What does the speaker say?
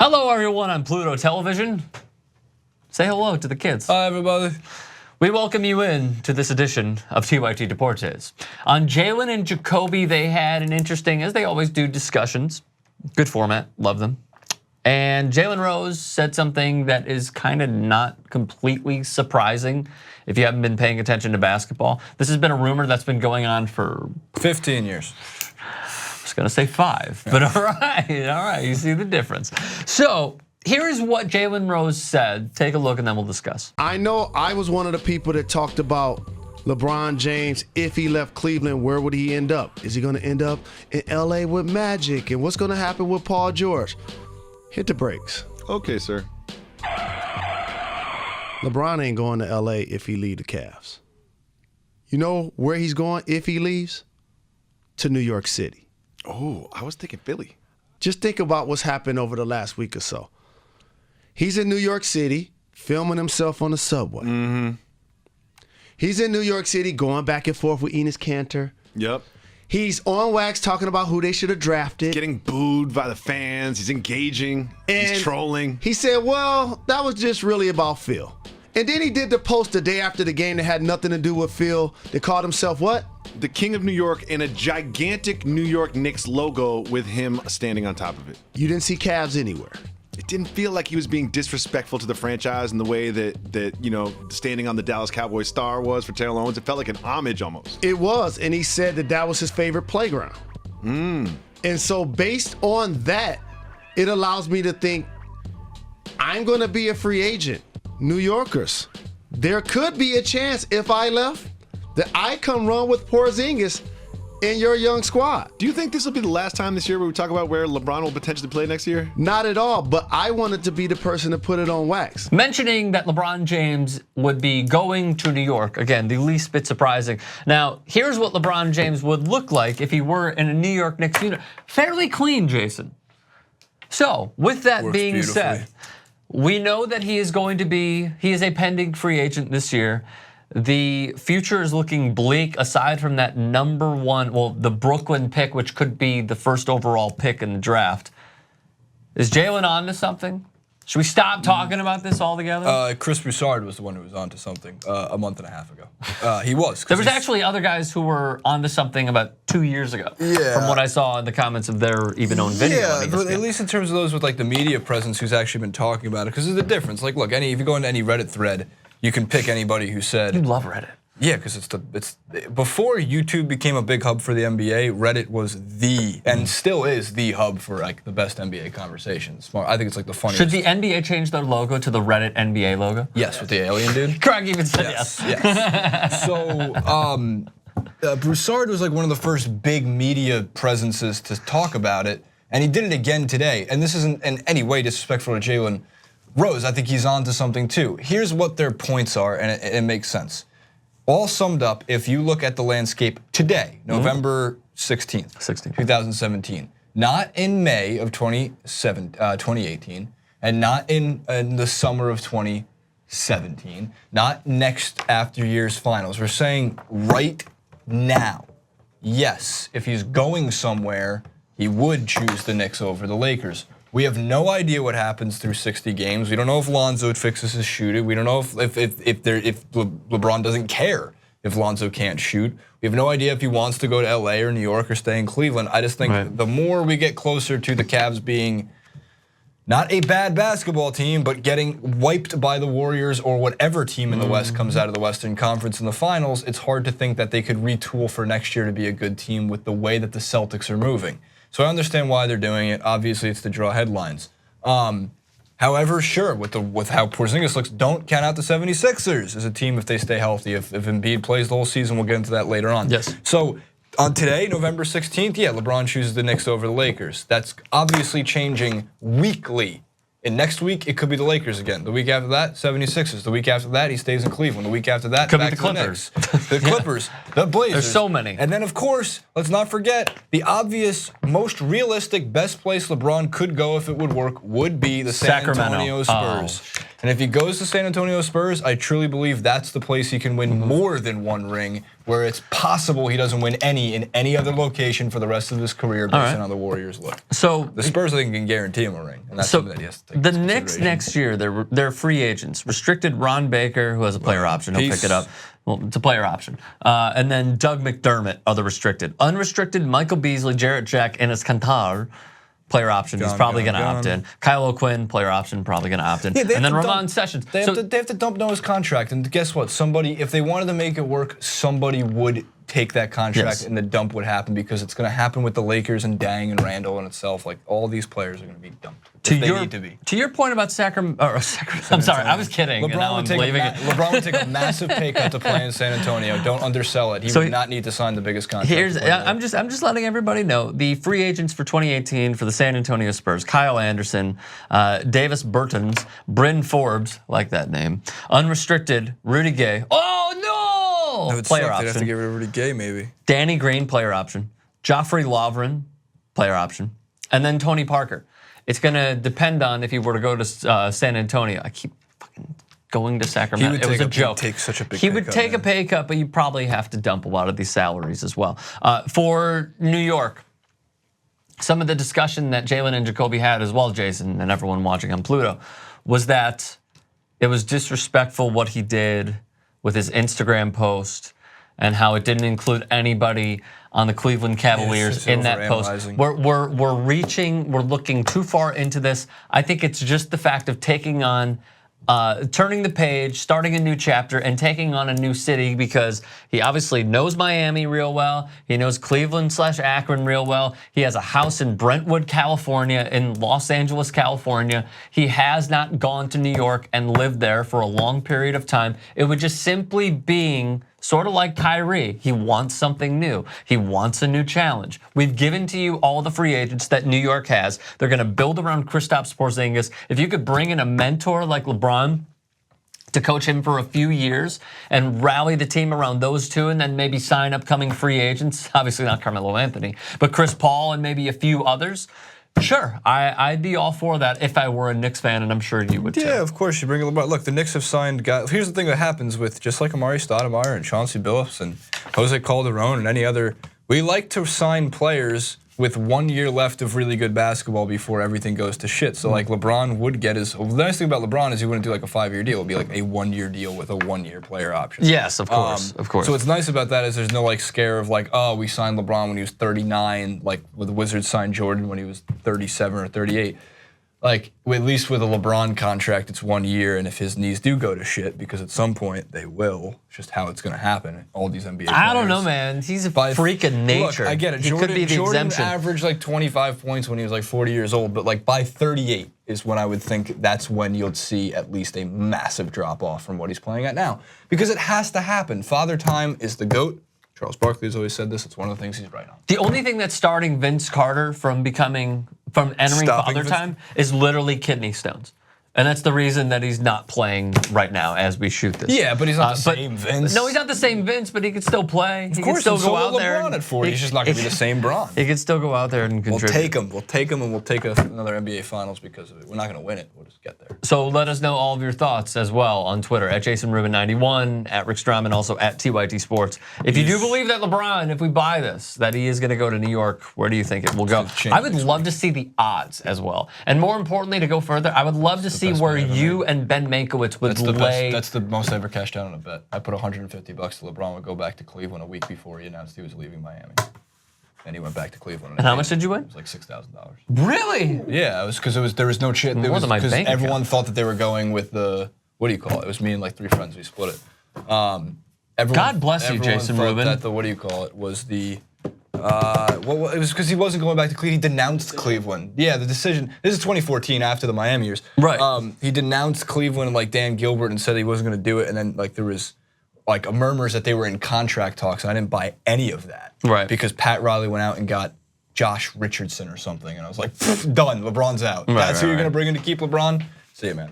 Hello, everyone on Pluto Television. Say hello to the kids. Hi, everybody. We welcome you in to this edition of TYT Deportes. On Jalen and Jacoby, they had an interesting, as they always do, discussions. Good format, love them. And Jalen Rose said something that is kind of not completely surprising if you haven't been paying attention to basketball. This has been a rumor that's been going on for 15 years. I was gonna say 5, but all right, you see the difference. So here is what Jalen Rose said. Take a look and then we'll discuss. I know I was one of the people that talked about LeBron James. If he left Cleveland, where would he end up? Is he gonna end up in LA with Magic? And what's gonna happen with Paul George? Hit the brakes. Okay, sir. LeBron ain't going to LA if he leave the Cavs. You know where he's going if he leaves? To New York City. Oh, I was thinking Philly. Just think about what's happened over the last week or so. He's in New York City filming himself on the subway. Mm-hmm. He's in New York City going back and forth with Enes Kanter. Yep. He's on wax talking about who they should have drafted. Getting booed by the fans. He's engaging. And he's trolling. He said, well, that was just really about Phil. And then he did the post the day after the game that had nothing to do with Phil. They called himself what? The King of New York, in a gigantic New York Knicks logo with him standing on top of it. You didn't see Cavs anywhere. It didn't feel like he was being disrespectful to the franchise in the way that you know, standing on the Dallas Cowboys star was for Taylor Owens. It felt like an homage almost. It was, and he said that was his favorite playground. And so based on that, it allows me to think I'm going to be a free agent. New Yorkers, there could be a chance if I left that I come run with Porzingis in your young squad. Do you think this will be the last time this year where we talk about where LeBron will potentially play next year? Not at all, but I wanted to be the person to put it on wax. Mentioning that LeBron James would be going to New York, again, the least bit surprising. Now, here's what LeBron James would look like if he were in a New York Knicks unit. Fairly clean, Jason. So, with that being said, we know that he is a pending free agent this year. The future is looking bleak aside from that number 1, well, the Brooklyn pick, which could be the first overall pick in the draft. Is Jalen on to something? Should we stop talking about this altogether? Chris Broussard was the one who was onto something a month and a half ago. He was. There was actually other guys who were onto something about 2 years ago. Yeah. From what I saw in the comments of their even own video. Yeah, but at least in terms of those with like the media presence who's actually been talking about it, because there's a difference. Like, look, if you go into any Reddit thread, you can pick anybody who said. You love Reddit. Yeah, because it's before YouTube became a big hub for the NBA, Reddit was and still is the hub for like the best NBA conversations. I think it's like the funniest. Should the NBA change their logo to the Reddit NBA logo? Yes, with the alien dude. Craig even said yes. Yes. So Broussard was like one of the first big media presences to talk about it, and he did it again today. And this isn't in any way disrespectful to Jalen Rose. I think he's on to something too. Here's what their points are, and it makes sense. All summed up, if you look at the landscape today, November 16th, 2017, not in May of 2018, and not in the summer of 2017, not next after year's finals. We're saying right now, yes, if he's going somewhere, he would choose the Knicks over the Lakers. We have no idea what happens through 60 games. We don't know if Lonzo fixes his shooting. We don't know if LeBron doesn't care if Lonzo can't shoot. We have no idea if he wants to go to LA or New York or stay in Cleveland. I just think the more we get closer to the Cavs being not a bad basketball team, but getting wiped by the Warriors or whatever team in the West comes out of the Western Conference in the finals, it's hard to think that they could retool for next year to be a good team with the way that the Celtics are moving. So I understand why they're doing it. Obviously, it's to draw headlines. However, sure, with how Porzingis looks, don't count out the 76ers as a team if they stay healthy. If Embiid plays the whole season, we'll get into that later on. Yes. So on today, November 16th, yeah, LeBron chooses the Knicks over the Lakers. That's obviously changing weekly. And next week, it could be the Lakers again. The week after that, 76ers. The week after that, he stays in Cleveland. The week after that, could back be the Clippers. The Clippers, the Blazers. There's so many. And then, of course, let's not forget, the obvious, most realistic, best place LeBron could go if it would work would be the San Antonio Spurs. And if he goes to San Antonio Spurs, I truly believe that's the place he can win more than one ring, where it's possible he doesn't win any in any other location for the rest of his career based on how the Warriors look. So the Spurs, I think, can guarantee him a ring, and that's so something that he has to take the into Knicks consideration. next year, they're free agents. Restricted Ron Baker, who has a player option. He'll pick it up. Well, it's a player option. And then Doug McDermott, other restricted. Unrestricted, Michael Beasley, Jarrett Jack, Enes Kanter. Player option, he's probably going to opt in. Kyle O'Quinn, player option, probably going to opt in. Yeah, and then Ramon Sessions. They have to dump Noah's contract, and guess what? Somebody, if they wanted to make it work, somebody would take that contract, and the dump would happen because it's going to happen with the Lakers and Dang and Randall and itself. Like all these players are going to be dumped. They need to be. To your point about Sacramento, I'm sorry, I was kidding. LeBron would take a massive pay cut to play in San Antonio. Don't undersell it. He would not need to sign the biggest contract. I'm just letting everybody know the free agents for 2018 for the San Antonio Spurs: Kyle Anderson, Davis Bertans, Bryn Forbes, like that name. Unrestricted, Rudy Gay. Oh no! Player option. They'd have to get rid of Rudy Gay, maybe. Danny Green, player option. Joffrey Lovren, player option. And then Tony Parker. It's going to depend on if he were to go to San Antonio. I keep fucking going to Sacramento. It was a joke. He would take such a big He pay would cut, take a man. pay cut, but you probably have to dump a lot of these salaries as well. For New York, some of the discussion that Jalen and Jacoby had as well, Jason, and everyone watching on Pluto, was that it was disrespectful what he did with his Instagram post and how it didn't include anybody on the Cleveland Cavaliers in that post. We're reaching, we're looking too far into this. I think it's just the fact of taking on, turning the page, starting a new chapter, and taking on a new city, because he obviously knows Miami real well. He knows Cleveland/Akron real well. He has a house in Brentwood, California, in Los Angeles, California. He has not gone to New York and lived there for a long period of time. It would just simply being sort of like Kyrie. He wants something new. He wants a new challenge. We've given to you all the free agents that New York has. They're going to build around Kristaps Porzingis. If you could bring in a mentor like LeBron to coach him for a few years and rally the team around those two, and then maybe sign upcoming free agents, obviously not Carmelo Anthony, but Chris Paul and maybe a few others, sure, I'd be all for that if I were a Knicks fan, and I'm sure you would too. Yeah, of course. You bring LeBron. Look, the Knicks have signed guys. Here's the thing that happens with just like Amari Stoudemire and Chauncey Billups and Jose Calderon and any other. We like to sign players with 1 year left of really good basketball before everything goes to shit. So like LeBron would get his. Well, the nice thing about LeBron is he wouldn't do like a 5-year deal. It'd be like a 1 year deal with a 1 year player option. Yes, of course, of course. So what's nice about that is there's no like scare of like, oh, we signed LeBron when he was 39, like when the Wizards signed Jordan when he was 37 or 38. Like, at least with a LeBron contract, it's 1 year, and if his knees do go to shit, because at some point they will, it's just how it's going to happen. All these NBA players. I don't know, man. He's a freak of nature. Look, I get it. He could be the Jordan exemption. averaged like 25 points when he was like 40 years old, but like by 38 is when I would think that's when you'll see at least a massive drop off from what he's playing at now. Because it has to happen. Father Time is the GOAT. Charles Barkley has always said this. It's one of the things he's right on. The only thing that's starting Vince Carter from entering Father Time is literally kidney stones. And that's the reason that he's not playing right now as we shoot this. Yeah, but he's not the same Vince. No, he's not the same Vince, but he could still play. Of course, he could still go out LeBron there. at 40, he's just not going to be the same Bron. He could still go out there and contribute. We'll take him, and we'll take another NBA Finals because of it. We're not going to win it. We'll just get there. So let us know all of your thoughts as well on Twitter at JasonRubin91, at Rick Strom, and also at TYT Sports. If you do believe that LeBron, if we buy this, that he is going to go to New York, where do you think it will go? I would love to see the odds as well. And more importantly, to go further, I would love to see where you and Ben Mankiewicz would lay. That's the most I ever cashed out on a bet. I put $150 to LeBron would go back to Cleveland a week before he announced he was leaving Miami. And he went back to Cleveland. And how much did you win? It was like $6,000. Really? Yeah, it was because there was no chance. More than my bank everyone account. thought that they were going with the, what do you call it? It was me and like 3 friends. We split it. God bless you, Jason Rubin. That the, what do you call it? Was the it was because he wasn't going back to Cleveland. He denounced Cleveland. Yeah, the decision. This is 2014 after the Miami years. Right. He denounced Cleveland and like Dan Gilbert and said he wasn't going to do it. And then like there was like murmurs that they were in contract talks. And I didn't buy any of that. Right. Because Pat Riley went out and got Josh Richardson or something, and I was like, done. LeBron's out. That's who you're going to bring in to keep LeBron. See you, man.